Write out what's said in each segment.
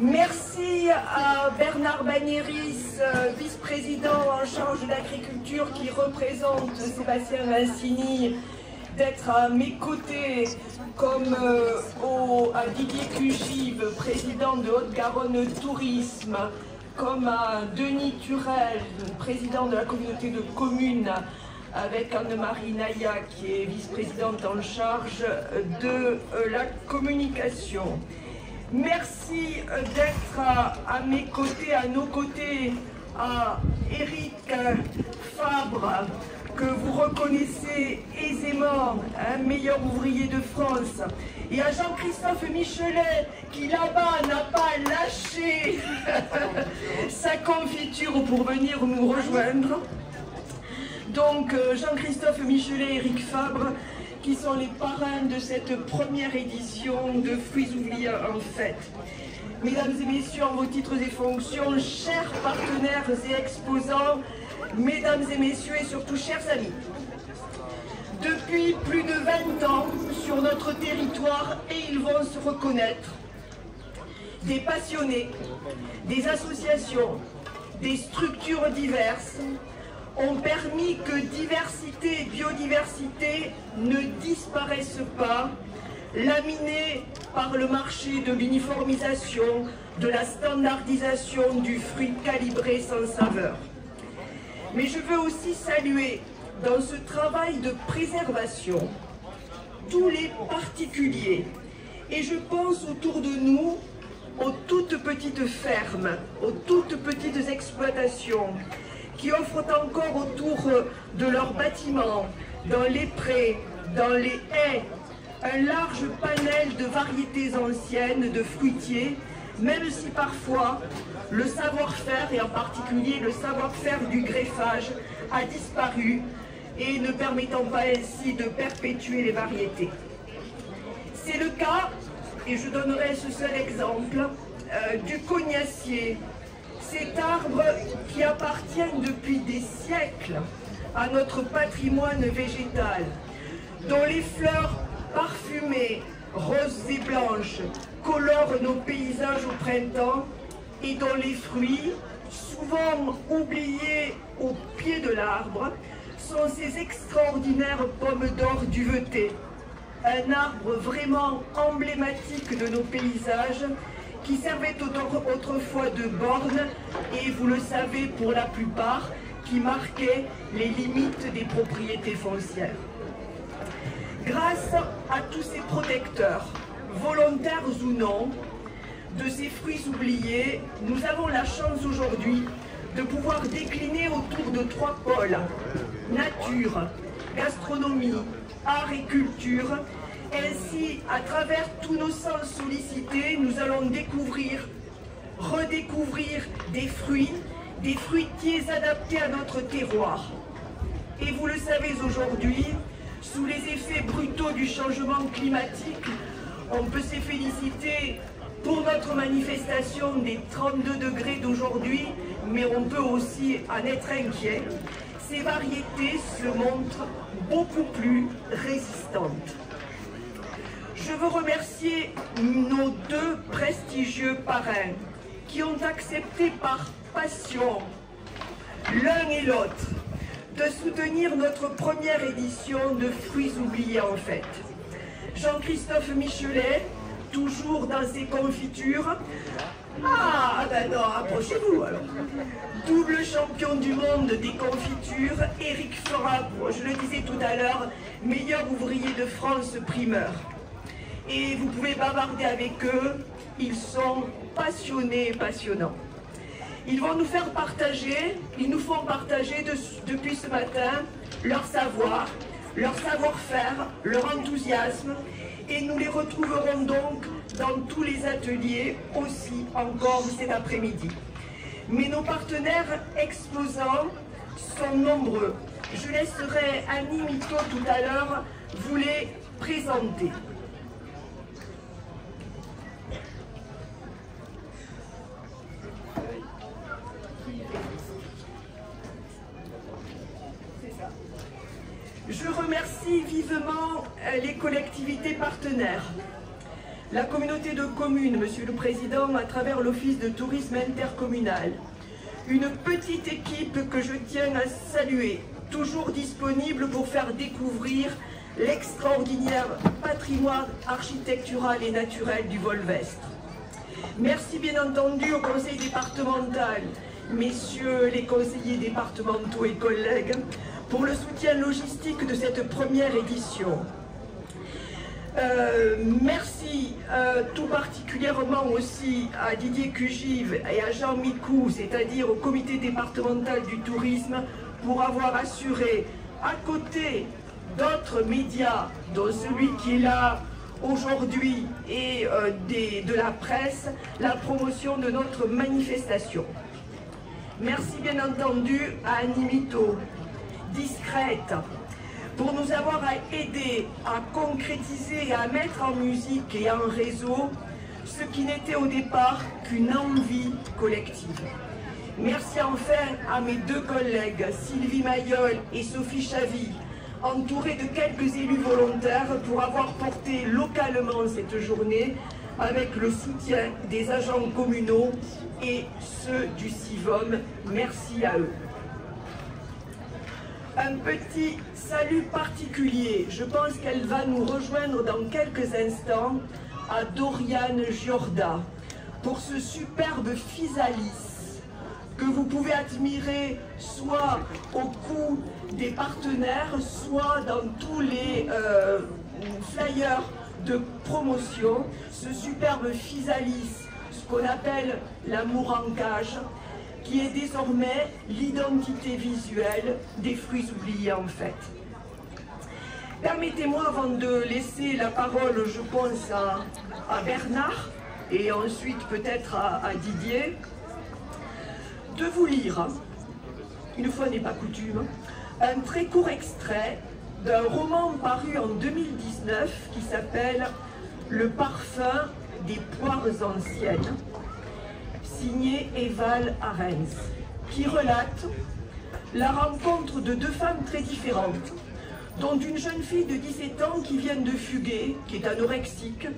Merci à Bernard Bagnéris, vice-président en charge de l'agriculture qui représente Sébastien Vincini, d'être à mes côtés, comme à Didier Cugive, président de Haute-Garonne Tourisme, comme à Denis Turel, président de la communauté de communes, avec Anne-Marie Naya qui est vice-présidente en charge de la communication. Merci d'être à mes côtés, à nos côtés, à Éric Fabre, que vous reconnaissez aisément, un meilleur ouvrier de France, et à Jean-Christophe Michelet, qui là-bas n'a pas lâché sa confiture pour venir nous rejoindre. Donc Jean-Christophe Michelet et Éric Fabre, qui sont les parrains de cette première édition de Fruits oubliés en fête. Mesdames et messieurs, en vos titres et fonctions, chers partenaires et exposants, mesdames et messieurs et surtout chers amis, depuis plus de 20 ans sur notre territoire, et ils vont se reconnaître, des passionnés, des associations, des structures diverses ont permis que diversité et biodiversité ne disparaissent pas, laminées par le marché de l'uniformisation, de la standardisation du fruit calibré sans saveur. Mais je veux aussi saluer, dans ce travail de préservation, tous les particuliers. Et je pense autour de nous aux toutes petites fermes, aux toutes petites exploitations, qui offrent encore autour de leurs bâtiments, dans les prés, dans les haies, un large panel de variétés anciennes, de fruitiers, même si parfois le savoir-faire, et en particulier le savoir-faire du greffage, a disparu et ne permettant pas ainsi de perpétuer les variétés. C'est le cas, et je donnerai ce seul exemple, du cognacier, cet arbre qui appartient depuis des siècles à notre patrimoine végétal, dont les fleurs parfumées, roses et blanches, colorent nos paysages au printemps et dont les fruits, souvent oubliés au pied de l'arbre, sont ces extraordinaires pommes d'or duvetées. Un arbre vraiment emblématique de nos paysages qui servait autrefois de borne et, vous le savez pour la plupart, qui marquait les limites des propriétés foncières. Grâce à tous ces protecteurs, volontaires ou non, de ces fruits oubliés, nous avons la chance aujourd'hui de pouvoir décliner autour de 3 pôles: nature, gastronomie, art et culture. Ainsi, à travers tous nos sens sollicités, nous allons découvrir, redécouvrir des fruitiers adaptés à notre terroir. Et vous le savez aujourd'hui, sous les effets brutaux du changement climatique, on peut se féliciter pour notre manifestation des 32 degrés d'aujourd'hui, mais on peut aussi en être inquiet. Ces variétés se montrent beaucoup plus résistantes. Je veux remercier nos 2 prestigieux parrains qui ont accepté par passion, l'un et l'autre, de soutenir notre première édition de Fruits oubliés en fête. Jean-Christophe Michelet, toujours dans ses confitures. Ah ben non, approchez-vous alors. Double champion du monde des confitures, Éric Fabre, je le disais tout à l'heure, meilleur ouvrier de France primeur. Et vous pouvez bavarder avec eux, ils sont passionnés et passionnants. Ils vont nous faire partager, ils nous font partager depuis ce matin leur savoir, leur savoir-faire, leur enthousiasme, et nous les retrouverons donc dans tous les ateliers aussi encore cet après-midi. Mais nos partenaires exposants sont nombreux. Je laisserai Annie Mito tout à l'heure vous les présenter. Je remercie vivement les collectivités partenaires. la communauté de communes, Monsieur le Président, à travers l'Office de tourisme intercommunal, une petite équipe que je tiens à saluer, toujours disponible pour faire découvrir l'extraordinaire patrimoine architectural et naturel du Volvestre. Merci bien entendu au conseil départemental, messieurs les conseillers départementaux et collègues, pour le soutien logistique de cette première édition. Merci tout particulièrement aussi à Didier Cugive et à Jean Micou, c'est-à-dire au comité départemental du tourisme, pour avoir assuré, à côté d'autres médias, dont celui qui est là aujourd'hui et de la presse, la promotion de notre manifestation. Merci bien entendu à Annie Mito, discrète, pour nous avoir aidé à concrétiser et à mettre en musique et en réseau ce qui n'était au départ qu'une envie collective. Merci enfin à mes deux collègues, Sylvie Mayol et Sophie Chavy, entourées de quelques élus volontaires pour avoir porté localement cette journée avec le soutien des agents communaux et ceux du CIVOM. Merci à eux. Un petit salut particulier, je pense qu'elle va nous rejoindre dans quelques instants, à Doriane Giorda, pour ce superbe physalis que vous pouvez admirer soit au cou des partenaires, soit dans tous les flyers de promotion, ce superbe physalis, ce qu'on appelle l'amour en cage, qui est désormais l'identité visuelle des fruits oubliés en fait. Permettez-moi, avant de laisser la parole, je pense, à Bernard, et ensuite peut-être à Didier, de vous lire, une fois n'est pas coutume, un très court extrait d'un roman paru en 2019 qui s'appelle « Le parfum des poires anciennes », signé Eval Arens, qui relate la rencontre de deux femmes très différentes, dont une jeune fille de 17 ans qui vient de fuguer, qui est anorexique,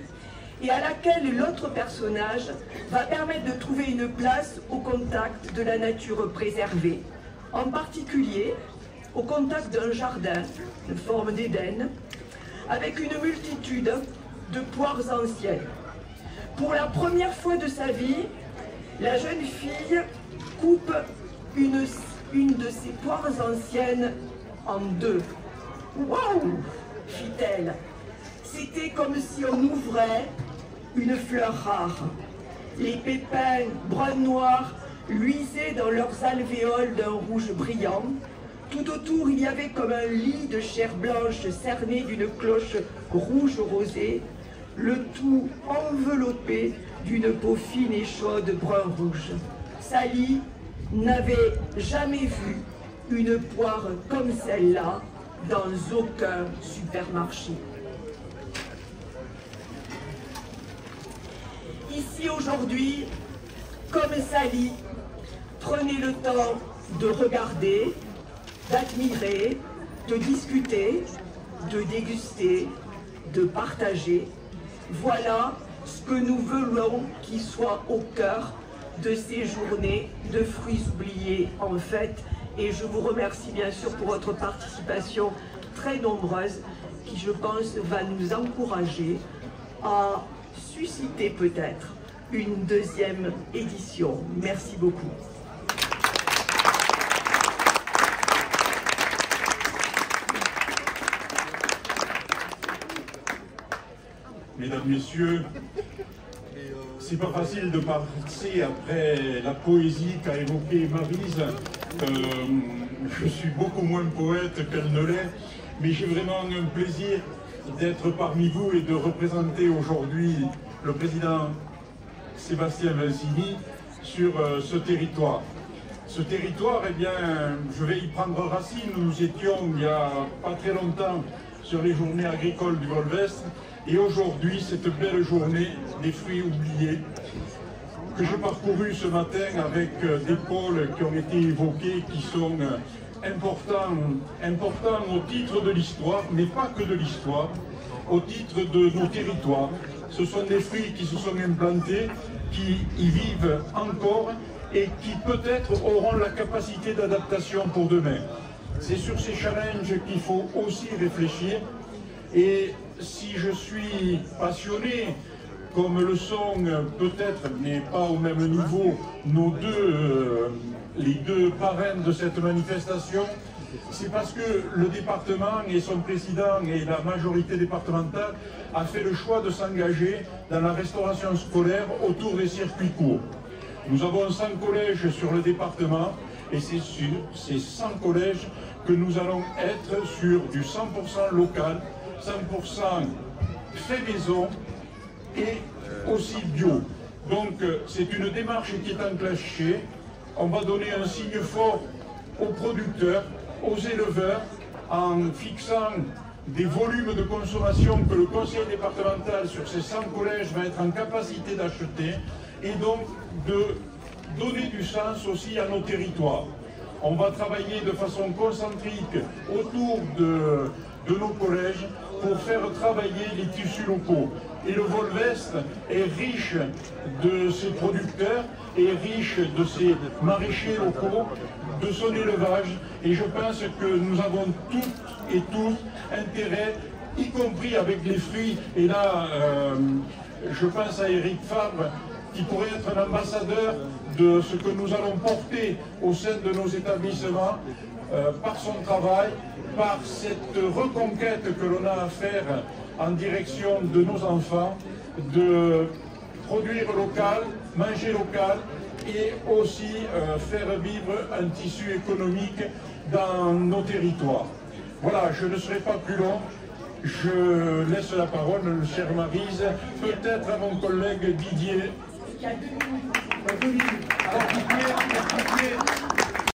et à laquelle l'autre personnage va permettre de trouver une place au contact de la nature préservée, en particulier au contact d'un jardin de forme d'Éden, avec une multitude de poires anciennes. Pour la première fois de sa vie, la jeune fille coupe une de ces poires anciennes en deux. « Waouh !» fit-elle. C'était comme si on ouvrait une fleur rare. Les pépins brun-noir luisaient dans leurs alvéoles d'un rouge brillant. Tout autour, il y avait comme un lit de chair blanche cerné d'une cloche rouge rosée, le tout enveloppé d'une peau fine et chaude brun-rouge. Sally n'avait jamais vu une poire comme celle-là dans aucun supermarché. Ici aujourd'hui, comme Sally, prenez le temps de regarder, d'admirer, de discuter, de déguster, de partager. Voilà ce que nous voulons qu'il soit au cœur de ces journées de fruits oubliés en fait. Et je vous remercie bien sûr pour votre participation très nombreuse qui, je pense, va nous encourager à susciter peut-être une deuxième édition. Merci beaucoup. Mesdames, Messieurs, c'est pas facile de passer après la poésie qu'a évoquée Maryse. Je suis beaucoup moins poète qu'elle ne l'est, mais j'ai vraiment un plaisir d'être parmi vous et de représenter aujourd'hui le président Sébastien Vincini sur ce territoire. Ce territoire, eh bien, je vais y prendre racine. Nous étions il n'y a pas très longtemps sur les journées agricoles du Volvestre et aujourd'hui, cette belle journée des fruits oubliés que j'ai parcouru ce matin avec des pôles qui ont été évoqués, qui sont importants au titre de l'histoire, mais pas que de l'histoire, au titre de nos territoires. ce sont des fruits qui se sont implantés, qui y vivent encore et qui peut-être auront la capacité d'adaptation pour demain. C'est sur ces challenges qu'il faut aussi réfléchir. Et si je suis passionné, comme le sont peut-être, mais pas au même niveau, les deux parrains de cette manifestation, c'est parce que le département et son président et la majorité départementale a fait le choix de s'engager dans la restauration scolaire autour des circuits courts. Nous avons 100 collèges sur le département et c'est sur ces 100 collèges que nous allons être sur du 100% local, 100% fait maison et aussi bio. Donc c'est une démarche qui est enclenchée. On va donner un signe fort aux producteurs, aux éleveurs, en fixant des volumes de consommation que le conseil départemental sur ces 100 collèges va être en capacité d'acheter et donc de donner du sens aussi à nos territoires. On va travailler de façon concentrique autour de nos collèges pour faire travailler les tissus locaux. Et le Volvest est riche de ses producteurs et riche de ses maraîchers locaux, de son élevage. Et je pense que nous avons toutes et tous intérêt, y compris avec les fruits. Et là, je pense à Eric Fabre, qui pourrait être un ambassadeur de ce que nous allons porter au sein de nos établissements, par son travail, par cette reconquête que l'on a à faire en direction de nos enfants, de produire local, manger local et aussi faire vivre un tissu économique dans nos territoires. Voilà, je ne serai pas plus long. Je laisse la parole, chère Maryse, peut-être à mon collègue Didier. Il y a 2 minutes.